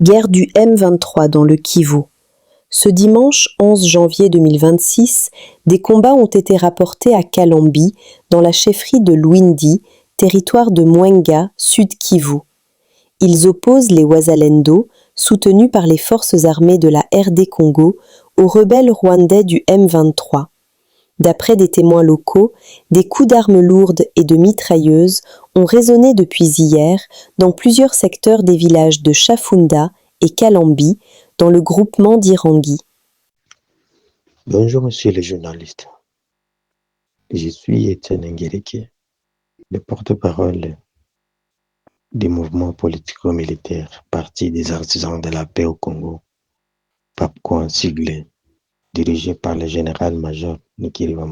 Guerre du M23 dans le Kivu. Ce dimanche 11 janvier 2026, des combats ont été rapportés à Kalambi, dans la chefferie de Lwindi, territoire de Mwenga, Sud-Kivu. Ils opposent les Wazalendo, soutenus par les forces armées de la RD Congo, aux rebelles rwandais du M23. D'après des témoins locaux, des coups d'armes lourdes et de mitrailleuses ont résonné depuis hier dans plusieurs secteurs des villages de Chafunda et Kalambi, dans le groupement d'Irangi. Bonjour monsieur le journaliste. Je suis Étienne Nguereke, le porte-parole du mouvement politico-militaire Parti des artisans de la paix au Congo, PAPCO en sigle, dirigé par le général-major Nikiriva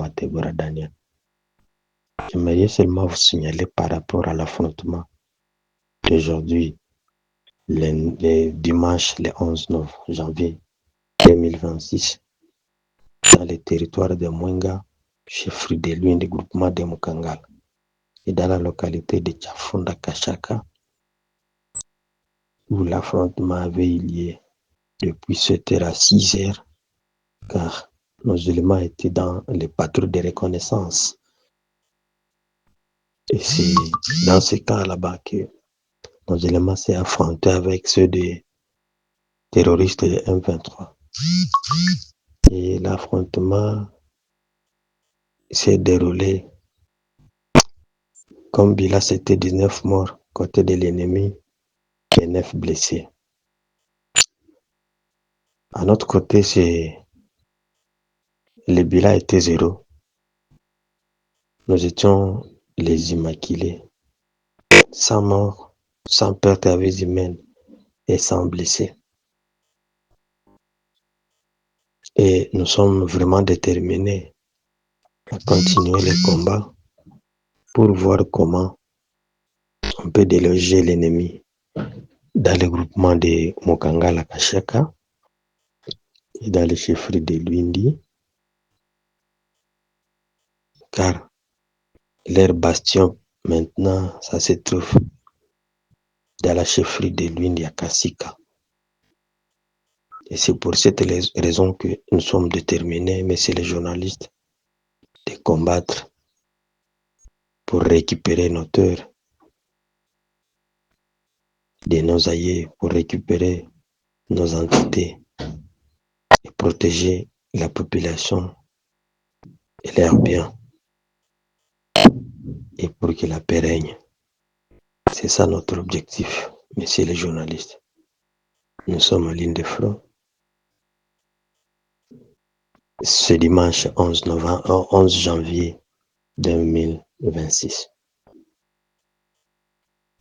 Daniel. J'aimerais seulement vous signaler par rapport à l'affrontement d'aujourd'hui, le dimanche le 11 janvier 2026, dans les territoires de Mwenga, chefferie de Lwindi, groupement de Mukangala, et dans la localité de Chafunda Kashaka, où l'affrontement avait eu lieu depuis 7h à 6h, car nos éléments étaient dans les patrouilles de reconnaissance. Et c'est dans ce cas là-bas que nos éléments s'est affrontés avec ceux des terroristes de M23. Et l'affrontement s'est déroulé comme bilan, c'était 19 morts côté de l'ennemi et 9 blessés. À notre côté, le bilan était 0. Nous étions les immaculés, sans mort, sans perte à vie humaine et sans blessés. Et nous sommes vraiment déterminés à continuer le combat pour voir comment on peut déloger l'ennemi dans le groupement de Mukangala Kashaka et dans les chefferies de Lwindi, car leur bastion maintenant, ça se trouve dans la chefferie de Lwindi à Kasika. Et c'est pour cette raison que nous sommes déterminés, messieurs les journalistes, de combattre pour récupérer nos terres de nos aïeux, pour récupérer nos entités et protéger la population et leurs biens, et pour que la paix règne. C'est ça notre objectif, messieurs les journalistes. Nous sommes en ligne de front. Ce dimanche 11 janvier 2026.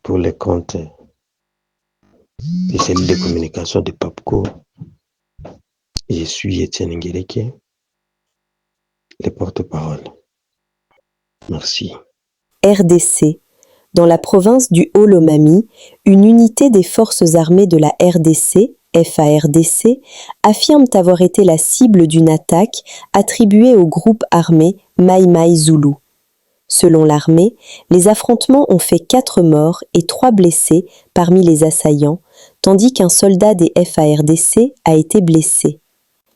Pour les comptes des cellules de communication de PAPCO, je suis Étienne Nguereke, le porte-parole. Merci. RDC. Dans la province du Haut-Lomami, une unité des forces armées de la RDC, FARDC, affirme avoir été la cible d'une attaque attribuée au groupe armé Mai Mai Zulu. Selon l'armée, les affrontements ont fait 4 morts et 3 blessés parmi les assaillants, tandis qu'un soldat des FARDC a été blessé.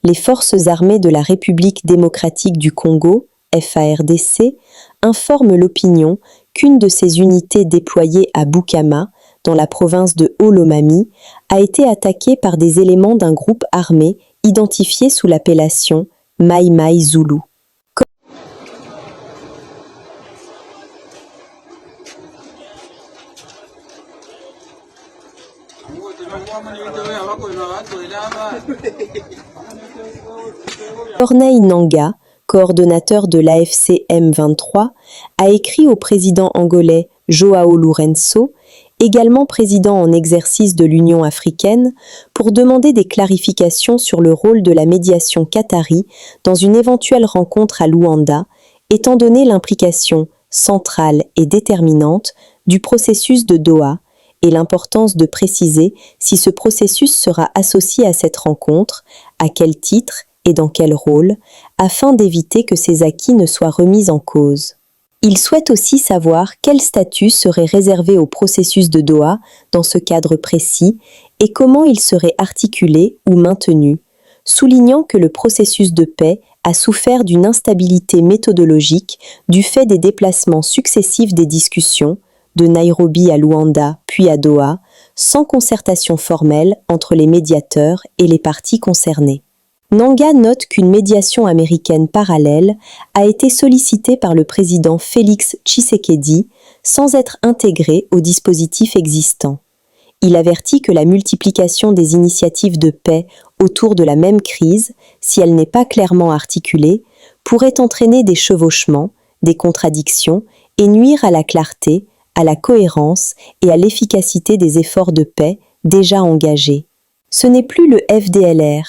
Les forces armées de la République démocratique du Congo, FARDC, informent l'opinion qu'une de ces unités déployées à Bukama, dans la province de Haut-Lomami, a été attaquée par des éléments d'un groupe armé identifié sous l'appellation Mai Mai Zulu. Corneille Nangaa, coordonnateur de l'AFC M23, a écrit au président angolais João Lourenço, également président en exercice de l'Union africaine, pour demander des clarifications sur le rôle de la médiation qatari dans une éventuelle rencontre à Luanda, étant donné l'implication centrale et déterminante du processus de Doha et l'importance de préciser si ce processus sera associé à cette rencontre, à quel titre et dans quel rôle, afin d'éviter que ces acquis ne soient remis en cause. Il souhaite aussi savoir quel statut serait réservé au processus de Doha dans ce cadre précis et comment il serait articulé ou maintenu, soulignant que le processus de paix a souffert d'une instabilité méthodologique du fait des déplacements successifs des discussions, de Nairobi à Luanda puis à Doha, sans concertation formelle entre les médiateurs et les parties concernées. Nanga note qu'une médiation américaine parallèle a été sollicitée par le président Félix Tshisekedi sans être intégrée au dispositif existant. Il avertit que la multiplication des initiatives de paix autour de la même crise, si elle n'est pas clairement articulée, pourrait entraîner des chevauchements, des contradictions et nuire à la clarté, à la cohérence et à l'efficacité des efforts de paix déjà engagés. Ce n'est plus le FDLR.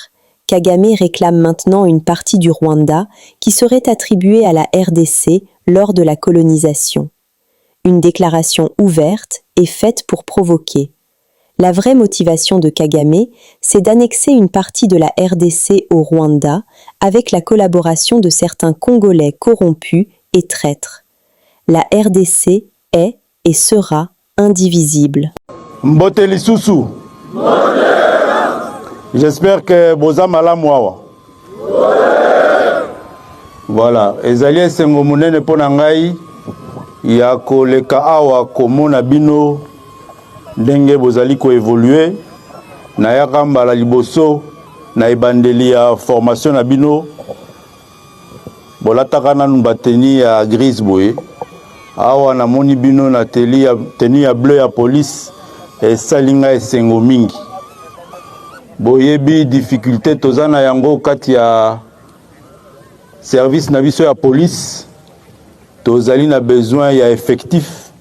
Kagame réclame maintenant une partie du Rwanda qui serait attribuée à la RDC lors de la colonisation. Une déclaration ouverte est faite pour provoquer. La vraie motivation de Kagame, c'est d'annexer une partie de la RDC au Rwanda avec la collaboration de certains Congolais corrompus et traîtres. La RDC est et sera indivisible. Mbote lisusu. J'espère que boza malamu awa. Voilà, ezali esengo munene pona ngai ya koleka awa komona bino ndenge bozali ko évoluer na yaka mbala liboso na ebandeli ya formation na bino bolataka nanu bateni ya grise boye awa na moni bino na teni ya bleu ya police esalinga esengo mingi boyebi difficulté tozana yango kati ya service na biso ya police tozali na besoin ya effectif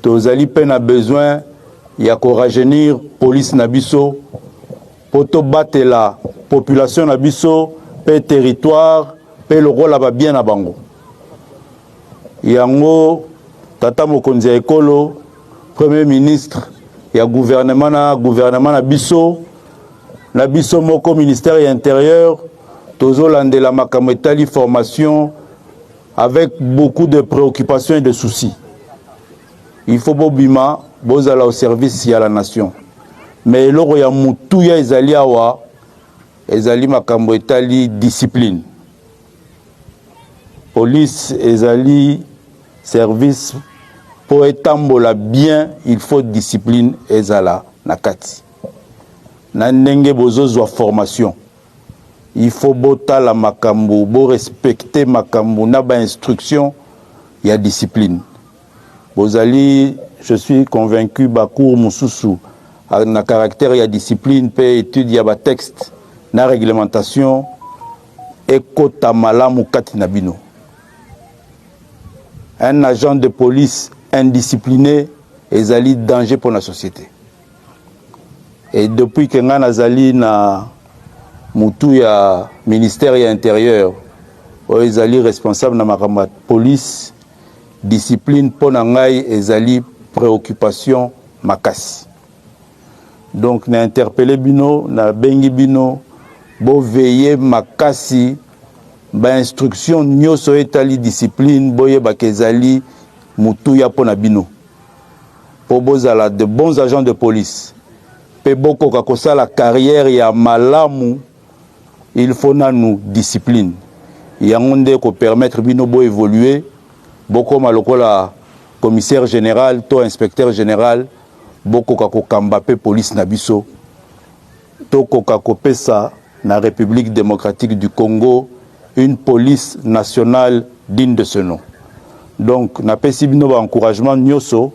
tozali pe na besoin ya ko rajeunir police na biso poto batela population na biso pe territoire pe lokola ba bien na bango yango tata mokonzi ya ekolo premier ministre ya gouvernement na biso moko ministère ya intérieur tozolandela makambo etali formation avec beaucoup de préoccupations et de soucis. Il faut bobima bozala au service ya la nation. Mais eloko ya mutu ya ezali awa ezali makambo etali discipline. Police ezali service pour etambola bien, il faut discipline ezala nakati. Na ndenge bozozwa formation. Il faut botala makambo, bo respecter makambo na ba instruction ya discipline. Bozali, je suis convaincu ba cours mususu na caractère ya discipline pe étude ya ba texte na réglementation ekota malamu kati na bino. Un agent de police indiscipliné ezali danger pour la société. Et depuis que nga nazali na mutu ya ministère ya intérieur o ezali responsable na makambo police discipline pona ngai ezali préoccupation makasi. Donc na interpellé bino na bengi bino bo veiller makasi ba instruction nyoso etali discipline boye bakezali mutu ya pona bino po bozala de bons agents de police pe boko kakosa la carrière ya malamu. Il faut nous discipline. Yango nde ko permettre bino bo évoluer boko malokola commissaire général to inspecteur général boko kako kambape police na biso to ko kako pesa na République démocratique du Congo une police nationale digne de ce nom. Donc na pesi bino ba encouragement nyoso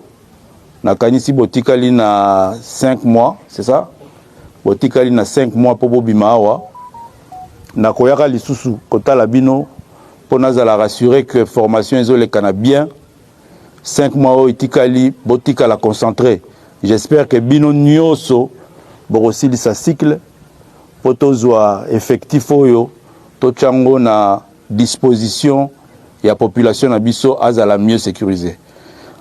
na kanisi botikali na 5 mois, c'est ça? Botikali na 5 mois po bobima awa. Na koyaka lisusu kotala bino pour nazala rassurer que formation ezolekana bien 5 mois o itikali botika la concentrer. J'espère que bino nyoso borosili sa cycle potozwa effectif oyo to chango na disposition ya population na biso azala mieux sécurisée.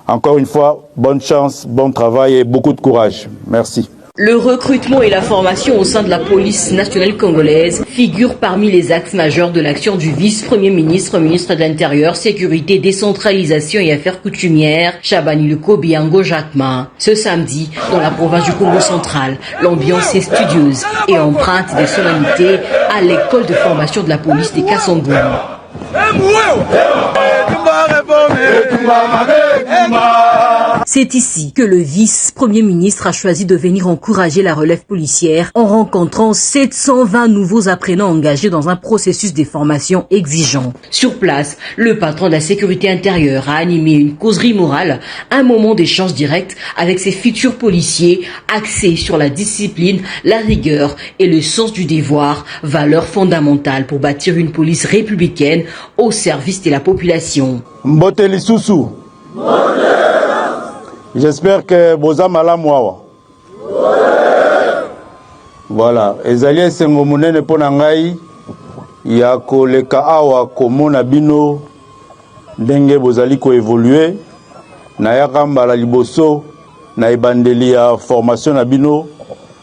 Encore une fois, bonne chance, bon travail et beaucoup de courage. Merci. Le recrutement et la formation au sein de la police nationale congolaise figurent parmi les axes majeurs de l'action du vice-premier ministre, ministre de l'Intérieur, Sécurité, Décentralisation et Affaires coutumières, Chabani Luko-Biango Jacquemin. Ce samedi, dans la province du Congo central, l'ambiance est studieuse et empreinte de solennité à l'école de formation de la police des Kassongo. C'est ici que le vice-premier ministre a choisi de venir encourager la relève policière en rencontrant 720 nouveaux apprenants engagés dans un processus de formation exigeant. Sur place, le patron de la sécurité intérieure a animé une causerie morale, un moment d'échange direct avec ses futurs policiers axés sur la discipline, la rigueur et le sens du devoir, valeurs fondamentales pour bâtir une police républicaine au service de la population. Mboteli Soussou. J'espère que boza malamu awa. Voilà, ezali esengo munene pona ngai ya koleka awa komona bino ndenge bozali ko évoluer na yaka mbala liboso na ebandeli ya formation na bino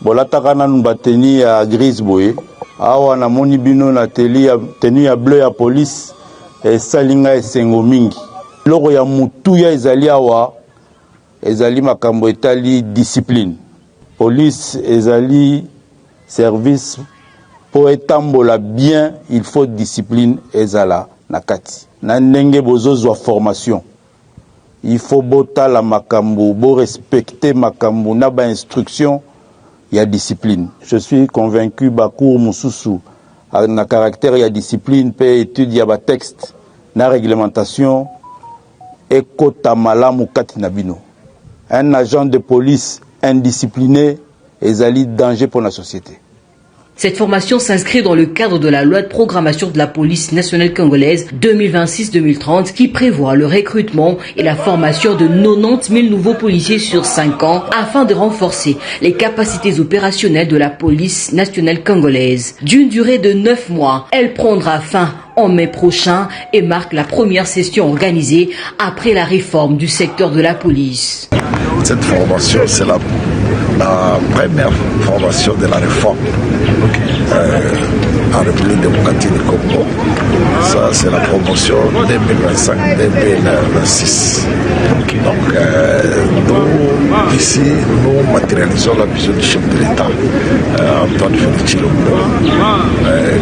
bolataka nanu bateni ya grise boye awa na moni bino na tenue ya bleu ya police esalinga esengo mingi loko ya mutu ya ezali awa ezali makambo etali discipline. Police ezali service po etambola bien, il faut discipline ezala nakati. Na ndenge bozozwa formation. Il faut bota la makambo, bo respecter makambo na ba instruction ya discipline. Je suis convaincu bakour mususu na caractère ya discipline pe étude ya ba texte na réglementation ekota malamu kati na bino. Un agent de police indiscipliné ezali danger pour la société. Cette formation s'inscrit dans le cadre de la loi de programmation de la police nationale congolaise 2026-2030 qui prévoit le recrutement et la formation de 90 000 nouveaux policiers sur 5 ans afin de renforcer les capacités opérationnelles de la police nationale congolaise. D'une durée de 9 mois, elle prendra fin en mai prochain et marque la première session organisée après la réforme du secteur de la police. Cette formation, c'est la première formation de la réforme en République démocratique du Congo. Ça, c'est la promotion 2025-2026. Donc, nous, ici, nous matérialisons la vision du chef de l'État, Antoine Félix Tshilombo,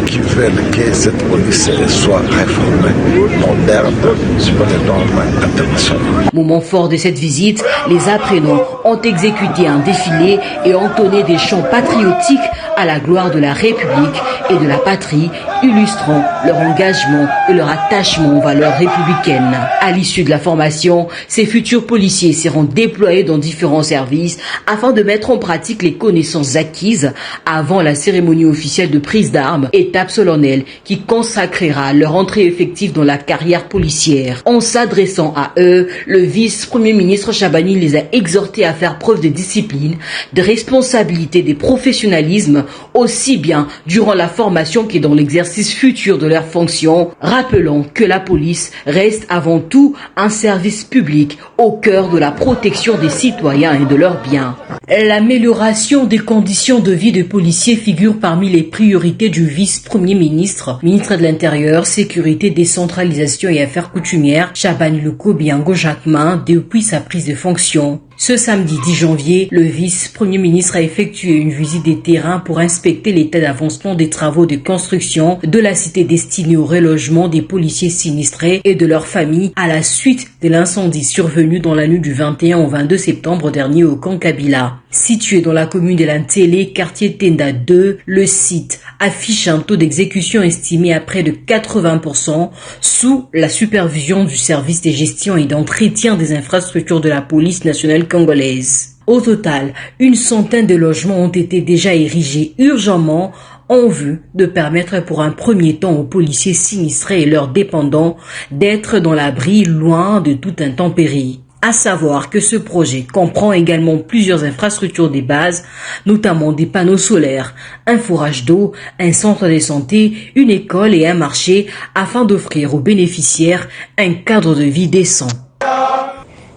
qui veut que cette police soit réformée, moderne, selon les normes internationales. Moment fort de cette visite, les apprenants ont exécuté un défilé et entonné des chants patriotiques à la gloire de la République et de la patrie, illustrant leur engagement et leur attachement aux valeurs républicaines. À l'issue de la formation, ces futurs policiers seront déployés dans différents services afin de mettre en pratique les connaissances acquises avant la cérémonie officielle de prise d'armes, étape solennelle qui consacrera leur entrée effective dans la carrière policière. En s'adressant à eux, le vice-premier ministre Chabani les a exhortés à faire preuve de discipline, de responsabilité et de professionnalisme, aussi bien durant la formation que dans l'exercice futur de leurs fonctions, rappelant que la police reste avant tout un service public au cœur de la protection des citoyens et de leurs biens. L'amélioration des conditions de vie des policiers figure parmi les priorités du vice-premier ministre, ministre de l'Intérieur, Sécurité, Décentralisation et Affaires coutumières, Chabani Luko-Biango Jacquemin, depuis sa prise de fonction. Ce samedi 10 janvier, le vice-premier ministre a effectué une visite des terrains pour inspecter l'état d'avancement des travaux de construction de la cité destinée au relogement des policiers sinistrés et de leurs familles à la suite de l'incendie survenu dans la nuit du 21 au 22 septembre dernier au camp Kabila. Situé dans la commune de Lantélé, quartier Tenda 2, le site affiche un taux d'exécution estimé à près de 80% sous la supervision du service de gestion et d'entretien des infrastructures de la police nationale congolaise. Au total, une centaine de logements ont été déjà érigés urgemment en vue de permettre pour un premier temps aux policiers sinistrés et leurs dépendants d'être dans l'abri loin de toute intempérie. À savoir que ce projet comprend également plusieurs infrastructures des bases, notamment des panneaux solaires, un forage d'eau, un centre de santé, une école et un marché afin d'offrir aux bénéficiaires un cadre de vie décent.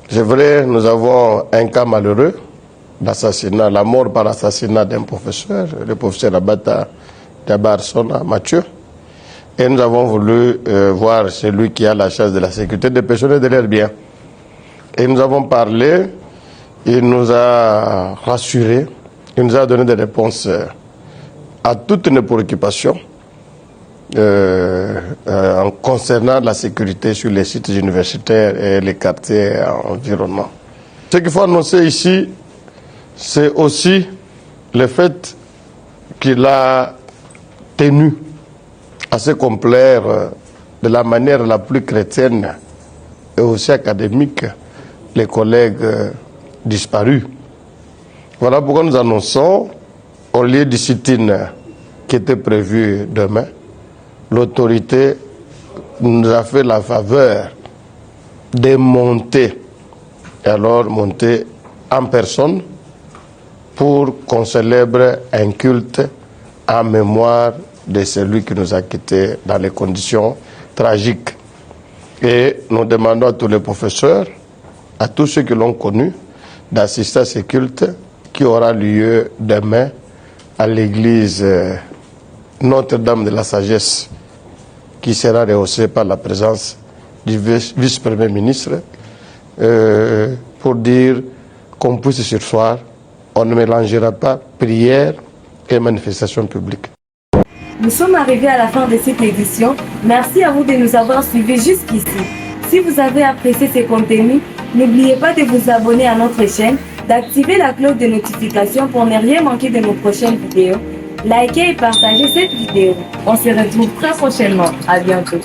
C'est vrai, nous avons un cas malheureux l'assassinat, la mort par assassinat d'un professeur, le professeur Abata Dabarsona Mathieu. Et nous avons voulu voir celui qui a la charge de la sécurité des personnes et de leurs biens. Et nous avons parlé, il nous a rassurés, il nous a donné des réponses à toutes nos préoccupations en concernant la sécurité sur les sites universitaires et les quartiers environnants. Ce qu'il faut annoncer ici, c'est aussi le fait qu'il a tenu à se complaire de la manière la plus chrétienne et aussi académique les collègues disparus. Voilà pourquoi nous annonçons, au lieu du sit-in qui était prévu demain, l'autorité nous a fait la faveur de monter, et alors monter en personne pour qu'on célèbre un culte en mémoire de celui qui nous a quittés dans les conditions tragiques. Et nous demandons à tous les professeurs, à tous ceux qui l'ont connu, d'assister à ce culte qui aura lieu demain à l'église Notre-Dame de la Sagesse, qui sera rehaussée par la présence du vice-premier ministre, pour dire qu'on puisse ce soir, on ne mélangera pas prière et manifestation publique. Nous sommes arrivés à la fin de cette édition. Merci à vous de nous avoir suivis jusqu'ici. Si vous avez apprécié ces contenus, n'oubliez pas de vous abonner à notre chaîne, d'activer la cloche de notification pour ne rien manquer de nos prochaines vidéos. Likez et partagez cette vidéo. On se retrouve très prochainement. À bientôt.